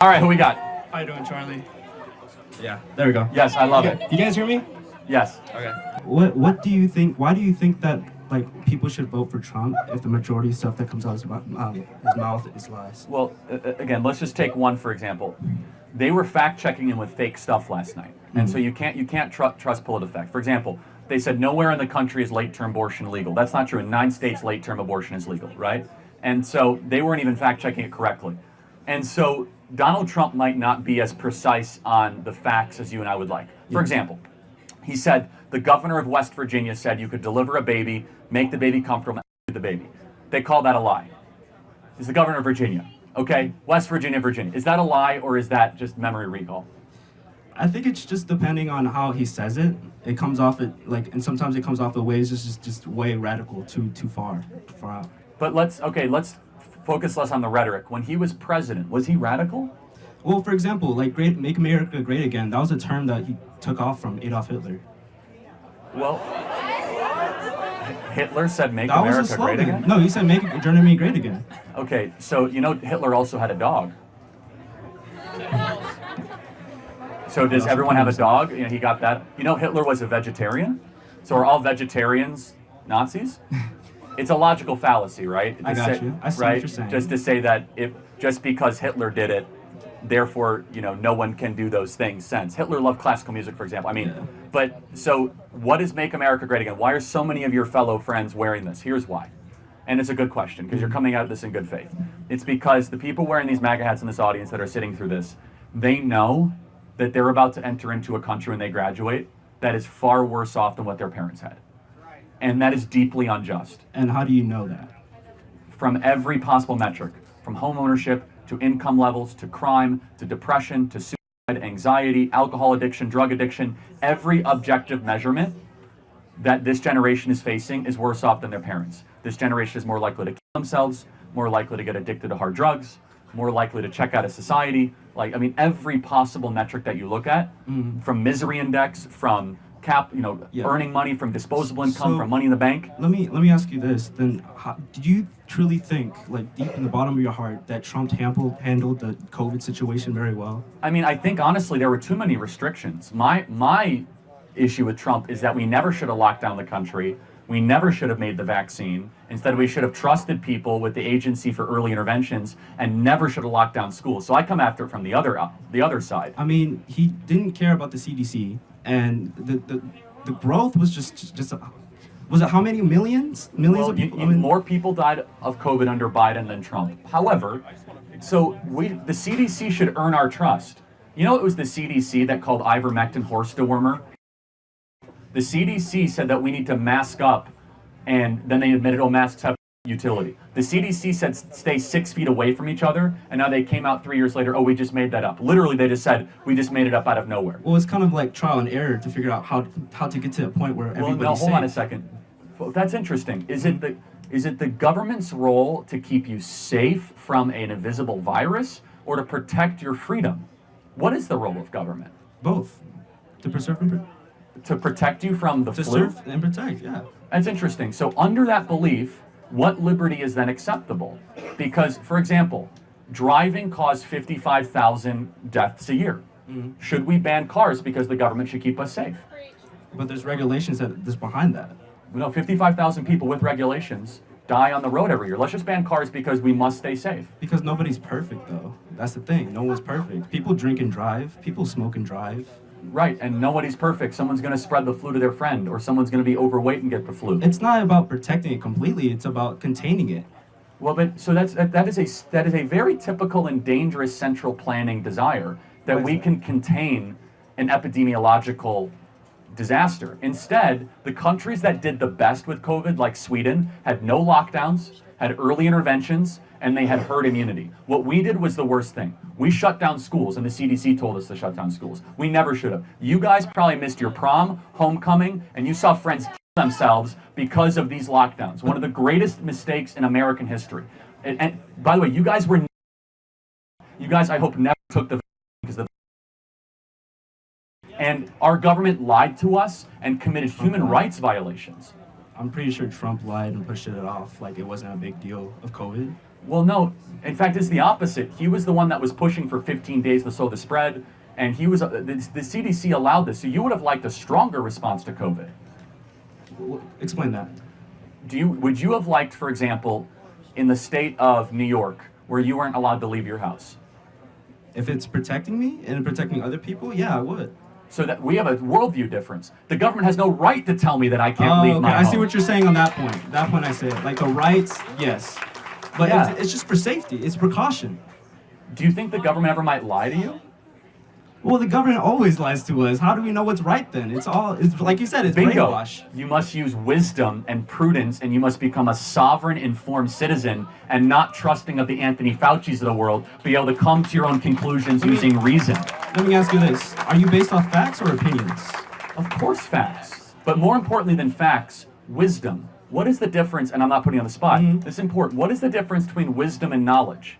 All right, who we got? How you doing, Charlie? Yeah, there we go. Yes, I love it. You guys hear me? Yes. Okay. What do you think? Why do you think that people should vote for Trump if the majority of stuff that comes out of his mouth is lies? Well, again, let's just take one for example. They were fact checking him with fake stuff last night, and so you can't trust PolitiFact. For example, they said nowhere in the country is late-term abortion legal. That's not true. In 9 states, late-term abortion is legal, right? And so they weren't even fact checking it correctly. And so Donald Trump might not be as precise on the facts as you and I would like. For example, he said the governor of West Virginia said you could deliver a baby, make the baby comfortable, and the baby. They call that a lie. He's the governor of Virginia. Okay, West Virginia, Virginia. Is that a lie or is that just memory recall? I think it's just depending on how he says it. It comes off and sometimes it comes off the ways just way radical, too far out. But let's focus less on the rhetoric. When he was president, was he radical? Well, for example, "Make America Great Again." That was a term that he took off from Adolf Hitler. Well, Hitler said "Make That was a America Great slogan. Again." No, he said "Make Germany Great Again." Okay, so Hitler also had a dog. So does everyone have a dog? He got that. Hitler was a vegetarian. So are all vegetarians Nazis? It's a logical fallacy, right? I got you. I see what you're saying. Just to say that just because Hitler did it, therefore, no one can do those things sense. Hitler loved classical music, for example. But so what is Make America Great Again? Why are so many of your fellow friends wearing this? Here's why. And it's a good question because you're coming at this in good faith. It's because the people wearing these MAGA hats in this audience that are sitting through this, they know that they're about to enter into a country when they graduate that is far worse off than what their parents had. And that is deeply unjust. And how do you know that? From every possible metric, from home ownership to income levels, to crime, to depression, to suicide, anxiety, alcohol addiction, drug addiction, every objective measurement that this generation is facing is worse off than their parents. This generation is more likely to kill themselves, more likely to get addicted to hard drugs, more likely to check out of society. Every possible metric that you look at, from misery index, from earning money, from disposable income, from money in the bank. Let me ask you this. Then, did you truly think, deep in the bottom of your heart, that Trump handled the COVID situation very well? I think honestly there were too many restrictions. My issue with Trump is that we never should have locked down the country. We never should have made the vaccine. Instead, we should have trusted people with the Agency for Early Interventions and never should have locked down schools. So I come after it from the other side. He didn't care about the CDC, and the growth was just was it how many millions of people? More people died of COVID under Biden than Trump. However, the CDC should earn our trust. It was the CDC that called ivermectin horse dewormer. The CDC said that we need to mask up, and then they admitted, masks have utility. The CDC said stay 6 feet away from each other, and now they came out 3 years later, we just made that up. Literally, they just said, we just made it up out of nowhere. Well, it's kind of like trial and error to figure out how to get to a point where everybody's safe. Hold on a second. That's interesting. Is it the government's role to keep you safe from an invisible virus or to protect your freedom? What is the role of government? Both. To preserve and to protect you from the flu? To serve and protect, yeah. That's interesting. So under that belief, what liberty is then acceptable? Because, for example, driving caused 55,000 deaths a year. Should we ban cars because the government should keep us safe? But there's regulations that's behind that. 55,000 people with regulations die on the road every year. Let's just ban cars because we must stay safe. Because nobody's perfect, though. That's the thing. No one's perfect. People drink and drive. People smoke and drive. Right, and nobody's perfect. Someone's going to spread the flu to their friend, or someone's going to be overweight and get the flu. It's not about protecting it completely. It's about containing it. Well, but so that is a very typical and dangerous central planning desire that we can contain an epidemiological disaster. Instead, the countries that did the best with COVID, like Sweden, had no lockdowns, had early interventions, and they had herd immunity. What we did was the worst thing. We shut down schools, and the CDC told us to shut down schools. We never should have. You guys probably missed your prom, homecoming, and you saw friends kill themselves because of these lockdowns. One of the greatest mistakes in American history. And by the way, you guys, I hope, never took the vaccine because and our government lied to us and committed human rights violations. I'm pretty sure Trump lied and pushed it off like it wasn't a big deal of COVID. Well, no. In fact, it's the opposite. He was the one that was pushing for 15 days to slow the spread, and he was the CDC allowed this. So you would have liked a stronger response to COVID. Explain that. Would you have liked, for example, in the state of New York, where you weren't allowed to leave your house? If it's protecting me and protecting other people, yeah, I would. So that we have a worldview difference. The government has no right to tell me that I can't leave Okay. my I home. see what you're saying on that point. That point I say it. Like the rights, yes. But Yeah. it's just for safety. It's precaution. Do you think the government ever might lie to you? Well, the government always lies to us. How do we know what's right then? It's like you said, it's Bingo. brainwash. You must use wisdom and prudence, and you must become a sovereign, informed citizen, and not trusting of the Anthony Fauci's of the world. Be able to come to your own conclusions using reason. Let me ask you this. Are you based off facts or opinions? Of course, facts. But more importantly than facts, wisdom. What is the difference? And I'm not putting you on the spot. This is important. What is the difference between wisdom and knowledge?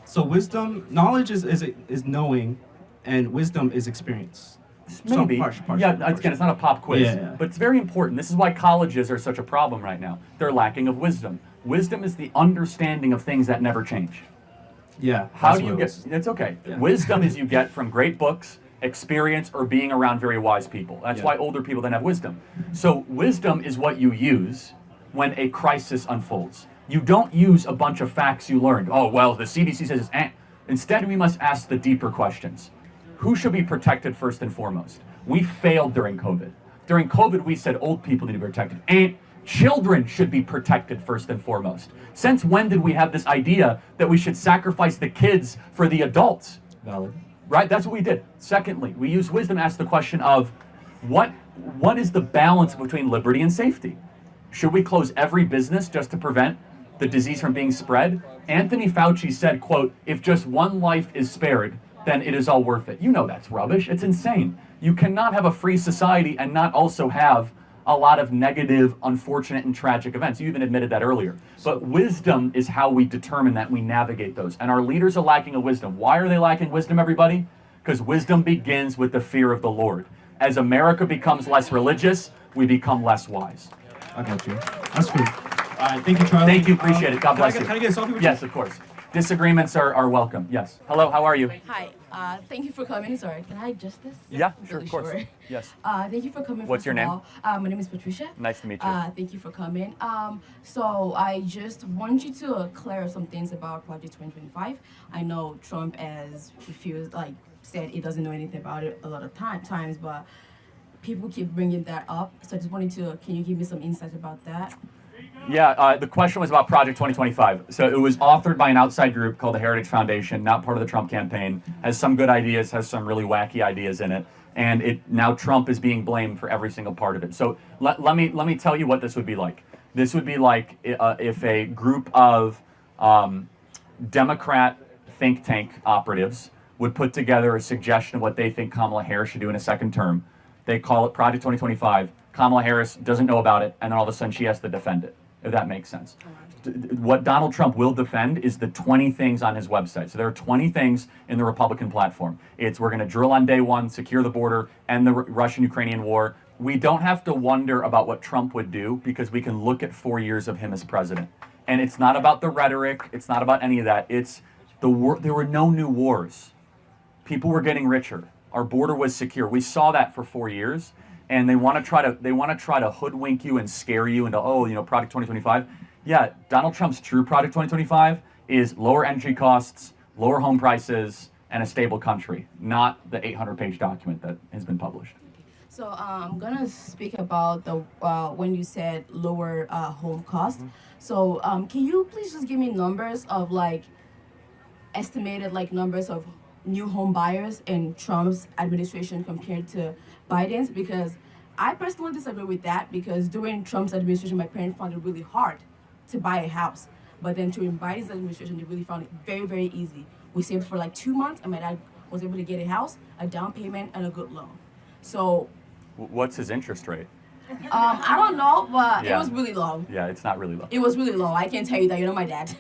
So wisdom, knowledge is knowing, and wisdom is experience. Maybe. Yeah, again, it's not a pop quiz, Yeah. but it's very important. This is why colleges are such a problem right now. They're lacking of wisdom. Wisdom is the understanding of things that never change. Yeah. How that's do you what it get? was. It's okay. Yeah. Wisdom is you get from great books, experience, or being around very wise people. That's Yeah. why older people then have wisdom. So wisdom is what you use when a crisis unfolds. You don't use a bunch of facts you learned. Oh, well, the CDC says it's Instead, we must ask the deeper questions. Who should be protected first and foremost? We failed during COVID. During COVID, we said old people need to be protected. And children should be protected first and foremost. Since when did we have this idea that we should sacrifice the kids for the adults? Valid. Right? That's what we did. Secondly, we use wisdom to ask the question of what is the balance between liberty and safety? Should we close every business just to prevent the disease from being spread? Anthony Fauci said, quote, if just one life is spared, then it is all worth it. You know that's rubbish. It's insane. You cannot have a free society and not also have a lot of negative, unfortunate, and tragic events. You even admitted that earlier. But wisdom is how we determine that, we navigate those. And our leaders are lacking of wisdom. Why are they lacking wisdom, everybody? Because wisdom begins with the fear of the Lord. As America becomes less religious, we become less wise. I got you. That's good. All right, thank you, Charlie. Thank you, appreciate it. God bless you. Can I get a selfie with you? Yes, of course. Disagreements are welcome. Yes. Hello, how are you? Hi, thank you for coming. Sorry, can I adjust this? Yeah, I'm sure, really of course. short. Yes. Thank you for coming. What's first your of name? all. My name is Patricia. Nice to meet you. Thank you for coming. So I just want you to clear some things about Project 2025. I know Trump has refused, said he doesn't know anything about it a lot of times, but people keep bringing that up. So I just wanted to, can you give me some insights about that? Yeah, the question was about Project 2025. So it was authored by an outside group called the Heritage Foundation, not part of the Trump campaign. Has some good ideas, has some really wacky ideas in it, and now Trump is being blamed for every single part of it. So let me tell you what this would be like. This would be like if a group of Democrat think tank operatives would put together a suggestion of what they think Kamala Harris should do in a second term. They call it Project 2025. Kamala Harris doesn't know about it, and then all of a sudden she has to defend it, if that makes sense. What Donald Trump will defend is the 20 things on his website. So there are 20 things in the Republican platform. It's we're going to drill on day one, secure the border, end the Russian-Ukrainian war. We don't have to wonder about what Trump would do because we can look at 4 years of him as president. And it's not about the rhetoric. It's not about any of that. It's there were no new wars. People were getting richer. Our border was secure. We saw that for 4 years. And they want to try to hoodwink you and scare you into, Project 2025. Yeah, Donald Trump's true Project 2025 is lower energy costs, lower home prices, and a stable country, not the 800-page document that has been published. So I'm gonna speak about the when you said lower home cost. So can you please just give me numbers of estimated numbers of new home buyers in Trump's administration compared to Biden's? Because I personally disagree with that, because during Trump's administration, my parents found it really hard to buy a house. But then during Biden's administration, they really found it very, very easy. We saved for 2 months, and my dad was able to get a house, a down payment, and a good loan. So What's his interest rate? I don't know, but Yeah. it was really low. Yeah, it's not really low. It was really low. I can tell you that. You know my dad.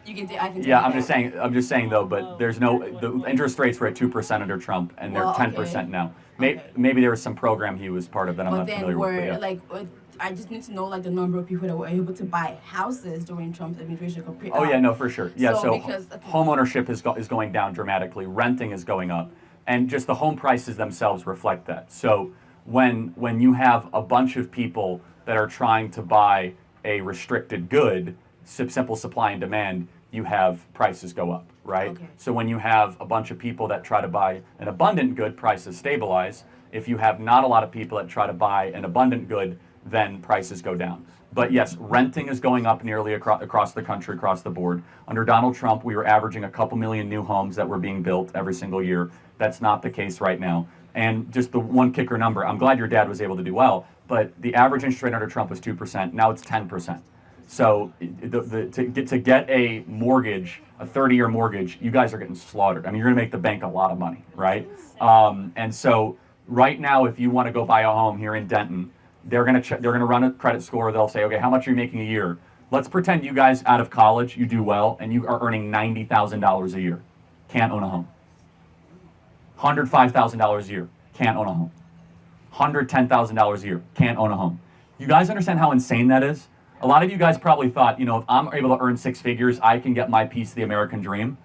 I can tell Yeah, you I'm that. just saying though, but the interest rates were at 2% under Trump, and they're Well, 10% okay. now. Okay. Maybe there was some program he was part of that I'm But not then familiar with. we're But yeah. I just need to know like the number of people that were able to buy houses during Trump's administration. Oh yeah, no, for sure. Yeah, so because home ownership is going down dramatically. Renting is going up, and just the home prices themselves reflect that. So when you have a bunch of people that are trying to buy a restricted good, simple supply and demand, you have prices go up, right? Okay. So when you have a bunch of people that try to buy an abundant good, prices stabilize. If you have not a lot of people that try to buy an abundant good, then prices go down. But yes, renting is going up nearly across the country, across the board. Under Donald Trump, we were averaging a couple million new homes that were being built every single year. That's not the case right now. And just the one kicker number, I'm glad your dad was able to do well, but the average interest rate under Trump was 2%. Now it's 10%. So to get a mortgage, a 30-year mortgage, you guys are getting slaughtered. I mean, you're going to make the bank a lot of money, right? And so right now, if you want to go buy a home here in Denton, they're going to run a credit score. They'll say, okay, how much are you making a year? Let's pretend you guys out of college, you do well, and you are earning $90,000 a year. Can't own a home. $105,000 a year. Can't own a home. $110,000 a year. Can't own a home. You guys understand how insane that is? A lot of you guys probably thought, if I'm able to earn six figures, I can get my piece of the American dream.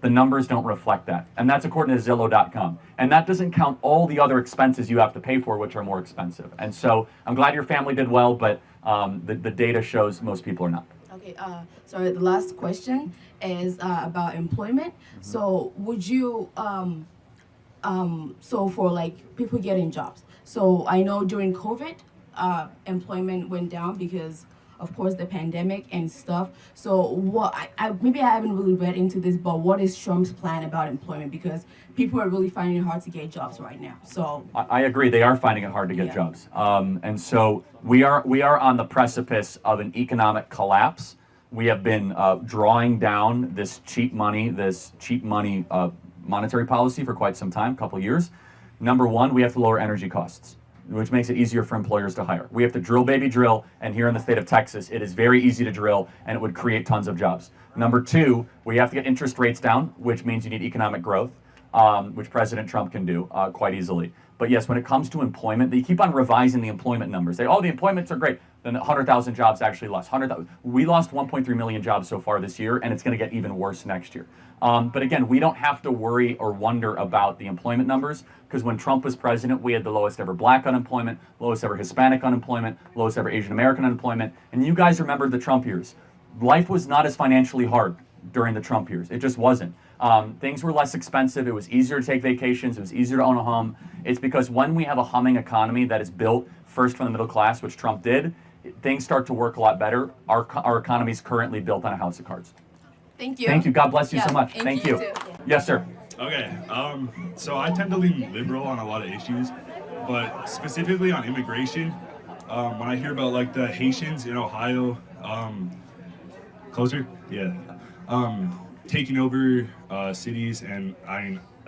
The numbers don't reflect that. And that's according to Zillow.com. And that doesn't count all the other expenses you have to pay for, which are more expensive. And so I'm glad your family did well, but the data shows most people are not. Okay, so the last question is about employment. So would you, so for like people getting jobs. So I know during COVID, employment went down because of course the pandemic and stuff. So what maybe I haven't really read into this, but what is Trump's plan about employment? Because people are really finding it hard to get jobs right now. So I agree, they are finding it hard to get Yeah. jobs, and so we are on the precipice of an economic collapse. We have been drawing down this cheap money monetary policy for quite some time, a couple of years. Number one, we have to lower energy costs, which makes it easier for employers to hire. We have to drill, baby, drill, and here in the state of Texas, it is very easy to drill, and it would create tons of jobs. Number two, we have to get interest rates down, which means you need economic growth, which President Trump can do quite easily. But yes, when it comes to employment, they keep on revising the employment numbers. The employments are great. Then 100,000 jobs actually lost. 100,000. We lost 1.3 million jobs so far this year, and it's going to get even worse next year. But again, we don't have to worry or wonder about the employment numbers, because when Trump was president, we had the lowest ever black unemployment, lowest ever Hispanic unemployment, lowest ever Asian American unemployment. And you guys remember the Trump years. Life was not as financially hard during the Trump years. It just wasn't. Things were less expensive. It was easier to take vacations. It was easier to own a home. It's because when we have a humming economy that is built first from the middle class, which Trump did, things start to work a lot better. Our economy is currently built on a house of cards. thank you. Thank you. God bless you Yeah, so much. thank Thank you, you. you too. Yes, sir. Okay, so I tend to lean liberal on a lot of issues, but specifically on immigration, when I hear about like the Haitians in Ohio, taking over cities, and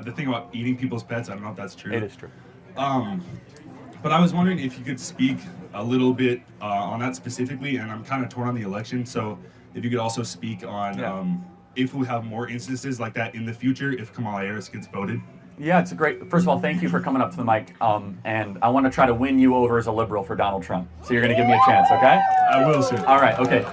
the thing about eating people's pets, I don't know if that's true. It is true. But I was wondering if you could speak a little bit on that specifically, and I'm kind of torn on the election, so if you could also speak on if we have more instances like that in the future if Kamala Harris gets voted. Yeah, it's a great. First of all, thank you for coming up to the mic. And I want to try to win you over as a liberal for Donald Trump. So you're going to give me a chance, okay? I will, sir. All right, okay.